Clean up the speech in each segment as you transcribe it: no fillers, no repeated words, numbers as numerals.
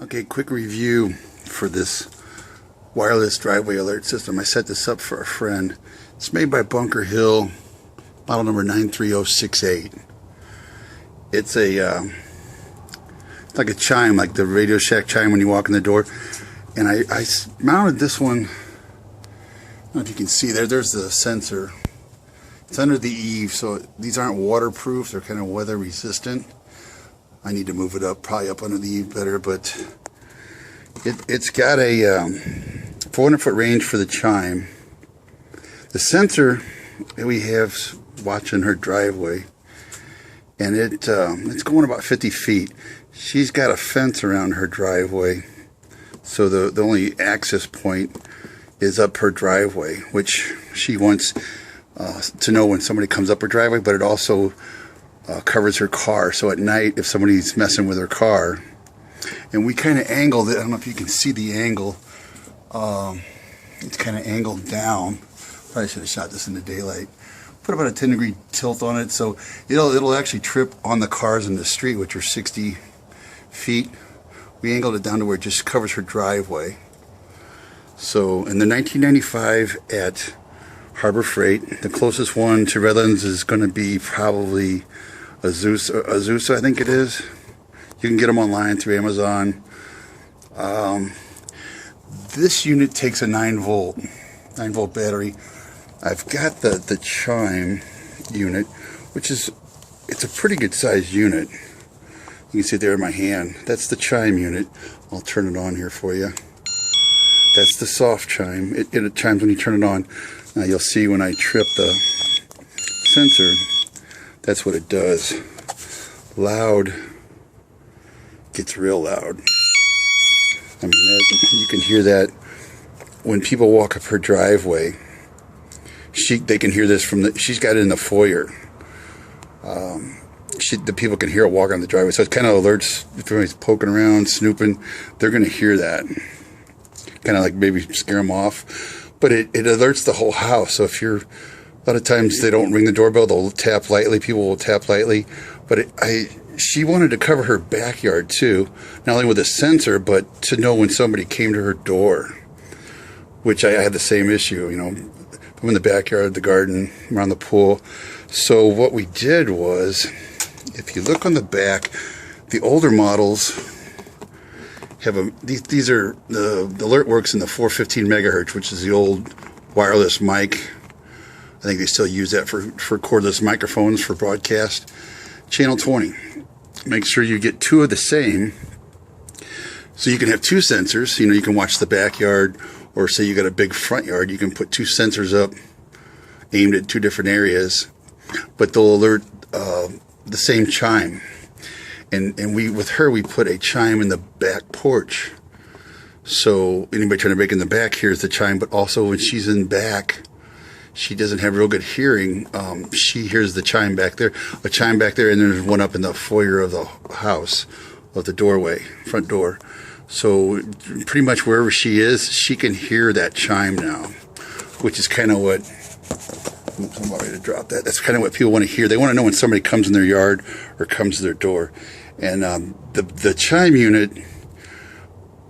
Okay, quick review for this wireless driveway alert system. I set this up for a friend. It's made by Bunker Hill, model number 93068. It's it's like a chime, like the Radio Shack chime when you walk in the door. And I mounted this one. I don't know if you can see there's the sensor. It's under the eave, so these aren't waterproof. They're kind of weather resistant. I need to move it up, probably up under the eave better, but it's got a 400-foot range for the chime. The sensor that we have watching her driveway, and it's going about 50 feet. She's got a fence around her driveway, so the only access point is up her driveway, which she wants to know when somebody comes up her driveway, but it also covers her car. So at night, if somebody's messing with her car, and we kind of angled it, I don't know if you can see the angle, it's kind of angled down. Probably should have shot this in the daylight. Put about a 10-degree tilt on it, so it'll actually trip on the cars in the street, which are 60 feet. We angled it down to where it just covers her driveway. So in the 1995 at Harbor Freight, the closest one to Redlands is going to be probably Azusa, I think it is. You can get them online through Amazon. This unit takes a 9-volt battery. I've got the chime unit, which it's a pretty good sized unit. You can see it there in my hand. That's the chime unit. I'll turn it on here for you. That's the soft chime. It chimes when you turn it on. Now you'll see when I trip the sensor, that's what it does. Loud. Gets real loud. I mean, you can hear that when people walk up her driveway. They can hear this from she's got it in the foyer. The people can hear it walking on the driveway, so it kind of alerts if somebody's poking around, snooping. They're going to hear that, kind of like maybe scare them off. But it alerts the whole house. So if a lot of times they don't ring the doorbell, they'll tap lightly. People will tap lightly. But she wanted to cover her backyard too, not only with a sensor, but to know when somebody came to her door, which I had the same issue, you know. I'm in the backyard, the garden, around the pool. So what we did was, if you look on the back, the older models have these are, the alert works in the 415 megahertz, which is the old wireless mic. I think they still use that for cordless microphones for broadcast. Channel 20. Make sure you get two of the same, so you can have two sensors. You know, you can watch the backyard, or say you got a big front yard, you can put two sensors up aimed at two different areas, but they'll alert the same chime. And with her, we put a chime in the back porch. So anybody trying to break in the back hears the chime, but also when she's in back, she doesn't have real good hearing. She hears the chime back there, a chime back there, and there's one up in the foyer of the house, of the doorway, front door. So pretty much wherever she is, she can hear that chime now, which is kind of what, oops, I'm about ready to drop that. That's kind of what people want to hear. They want to know when somebody comes in their yard or comes to their door. And the chime unit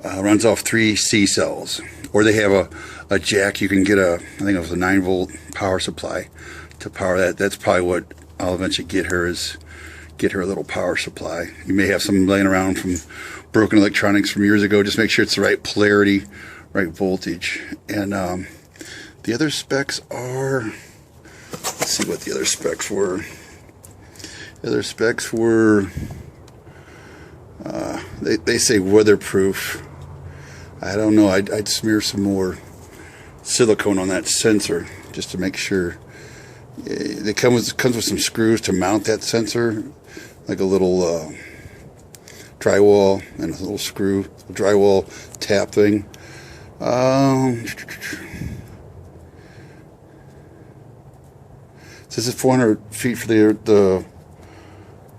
runs off 3 C cells, or they have a jack. You can get I think it was a 9-volt power supply to power that. That's probably what I'll eventually get her a little power supply. You may have some laying around from broken electronics from years ago. Just make sure it's the right polarity, right voltage. And the other specs are, let's see what the other specs were. The other specs were, they say weatherproof. I don't know. I'd smear some more silicone on that sensor just to make sure. It comes with some screws to mount that sensor, like a little drywall and a little screw, drywall tap thing. It says it's 400 feet for the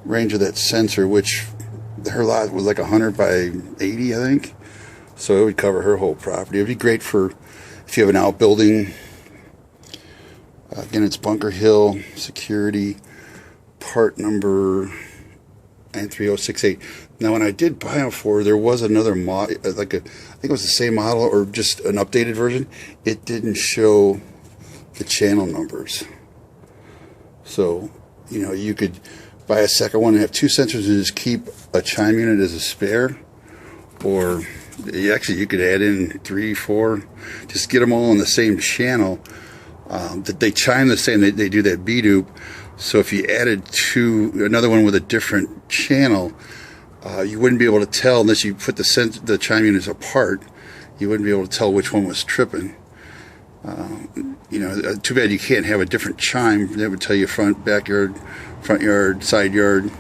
range of that sensor, which her lot was like 100 by 80, I think. So it would cover her whole property. It would be great for if you have an outbuilding. Again, it's Bunker Hill Security, part number 93068. Now, when I did buy them for, there was another mod, I think it was the same model or just an updated version. It didn't show the channel numbers. So, you know, you could buy a second one and have two sensors and just keep a chime unit as a spare. Or actually, you could add in 3, 4, just get them all on the same channel. That they chime the same, they do that B-dupe. So if you added another one with a different channel, you wouldn't be able to tell unless you put the chime units apart. You wouldn't be able to tell which one was tripping. You know, too bad you can't have a different chime. That would tell you front, backyard, front yard, side yard.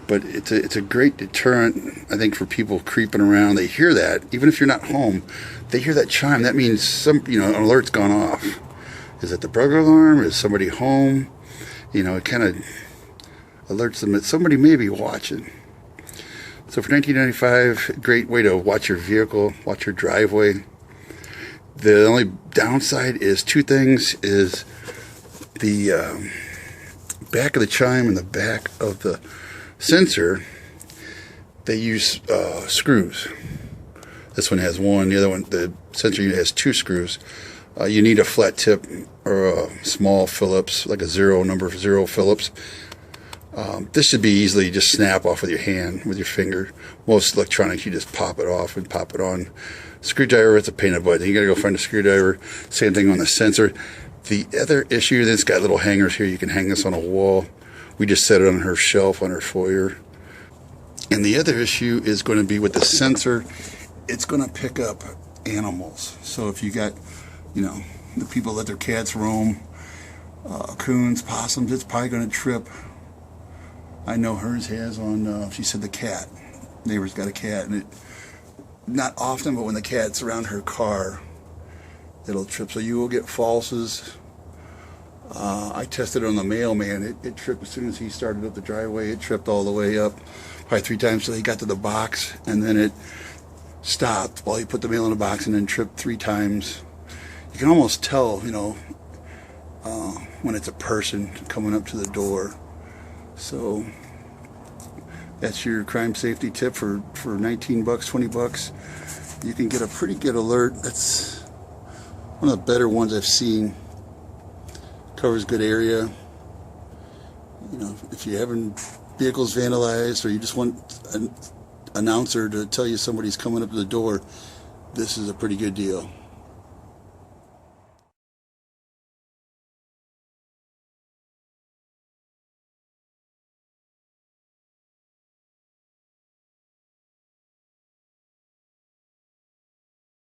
But it's a great deterrent, I think, for people creeping around. They hear that, even if you're not home, they hear that chime. That means an alert's gone off. Is it the burglar alarm? Is somebody home? You know, it kind of alerts them that somebody may be watching. So for $19.95, great way to watch your vehicle, watch your driveway. The only downside is two things: is the back of the chime and the back of the sensor. They use screws. This one has one. The other one, the sensor unit, has 2 screws. You need a flat tip or a small Phillips, like a number 0 Phillips. This should be easily just snap off with your hand, with your finger. Most electronics, you just pop it off and pop it on. Screwdriver, it's a pain in the butt. You gotta go find a screwdriver. Same thing on the sensor. The other issue, it's got little hangers here. You can hang this on a wall. We just set it on her shelf on her foyer. And the other issue is going to be with the sensor. It's going to pick up animals. So if you got, the people let their cats roam, coons, possums, it's probably going to trip. I know hers has on, she said the cat. Neighbor's got a cat, and not often, but when the cat's around her car, it'll trip. So you will get falses. I tested it on the mailman. It tripped as soon as he started up the driveway. It tripped all the way up, probably 3 times till he got to the box, and then it stopped while he put the mail in the box, and then tripped 3 times. You can almost tell, when it's a person coming up to the door. So that's your crime safety tip for $19, $20. You can get a pretty good alert. That's one of the better ones I've seen. Covers good area. If you're having vehicles vandalized, or you just want an announcer to tell you somebody's coming up to the door, this is a pretty good deal.